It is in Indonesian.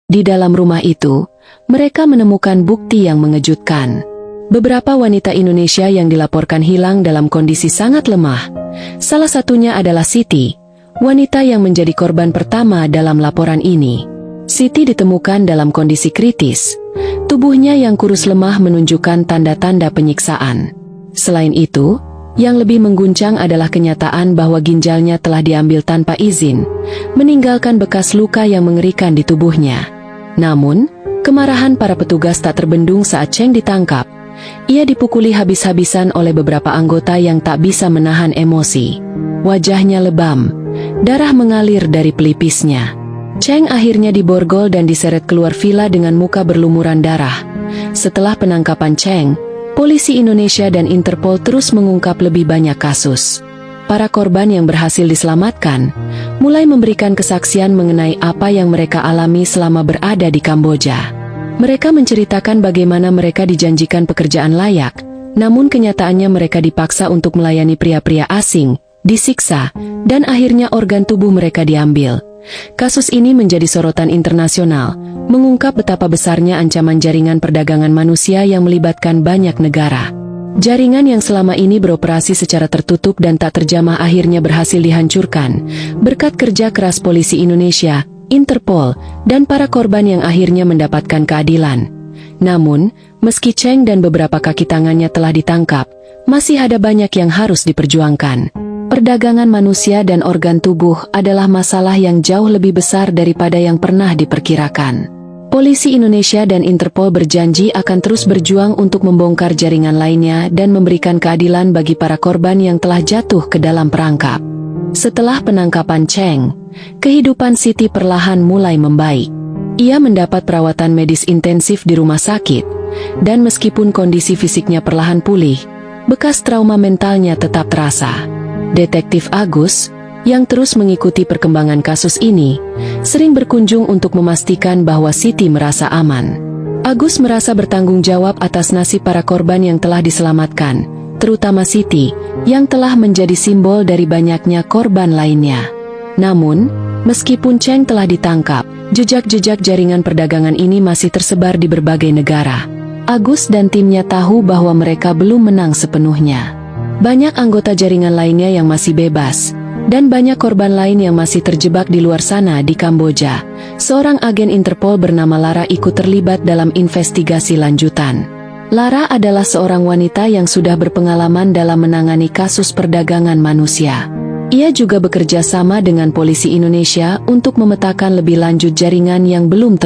Di dalam rumah itu, mereka menemukan bukti yang mengejutkan. Beberapa wanita Indonesia yang dilaporkan hilang dalam kondisi sangat lemah. Salah satunya adalah Siti, wanita yang menjadi korban pertama dalam laporan ini. Siti ditemukan dalam kondisi kritis. Tubuhnya yang kurus lemah menunjukkan tanda-tanda penyiksaan. Selain itu, yang lebih mengguncang adalah kenyataan bahwa ginjalnya telah diambil tanpa izin, meninggalkan bekas luka yang mengerikan di tubuhnya. Namun, kemarahan para petugas tak terbendung saat Cheng ditangkap. Ia dipukuli habis-habisan oleh beberapa anggota yang tak bisa menahan emosi. Wajahnya lebam, darah mengalir dari pelipisnya. Cheng akhirnya diborgol dan diseret keluar villa dengan muka berlumuran darah. Setelah penangkapan Cheng, polisi Indonesia dan Interpol terus mengungkap lebih banyak kasus. Para korban yang berhasil diselamatkan mulai memberikan kesaksian mengenai apa yang mereka alami selama berada di Kamboja. Mereka menceritakan bagaimana mereka dijanjikan pekerjaan layak, namun kenyataannya mereka dipaksa untuk melayani pria-pria asing, disiksa, dan akhirnya organ tubuh mereka diambil. Kasus ini menjadi sorotan internasional, mengungkap betapa besarnya ancaman jaringan perdagangan manusia yang melibatkan banyak negara. Jaringan yang selama ini beroperasi secara tertutup dan tak terjamah akhirnya berhasil dihancurkan, berkat kerja keras polisi Indonesia, Interpol, dan para korban yang akhirnya mendapatkan keadilan. Namun, meski Cheng dan beberapa kaki tangannya telah ditangkap, masih ada banyak yang harus diperjuangkan. Perdagangan manusia dan organ tubuh adalah masalah yang jauh lebih besar daripada yang pernah diperkirakan. Polisi Indonesia dan Interpol berjanji akan terus berjuang untuk membongkar jaringan lainnya dan memberikan keadilan bagi para korban yang telah jatuh ke dalam perangkap. Setelah penangkapan Cheng, kehidupan Siti perlahan mulai membaik. Ia mendapat perawatan medis intensif di rumah sakit, dan meskipun kondisi fisiknya perlahan pulih, bekas trauma mentalnya tetap terasa. Detektif Agus, yang terus mengikuti perkembangan kasus ini, sering berkunjung untuk memastikan bahwa Siti merasa aman. Agus merasa bertanggung jawab atas nasib para korban yang telah diselamatkan, terutama Siti, yang telah menjadi simbol dari banyaknya korban lainnya. Namun, meskipun Cheng telah ditangkap, jejak-jejak jaringan perdagangan ini masih tersebar di berbagai negara. Agus dan timnya tahu bahwa mereka belum menang sepenuhnya. Banyak anggota jaringan lainnya yang masih bebas, dan banyak korban lain yang masih terjebak di luar sana di Kamboja. Seorang agen Interpol bernama Lara ikut terlibat dalam investigasi lanjutan. Lara adalah seorang wanita yang sudah berpengalaman dalam menangani kasus perdagangan manusia. Ia juga bekerja sama dengan polisi Indonesia untuk memetakan lebih lanjut jaringan yang belum terbongkar.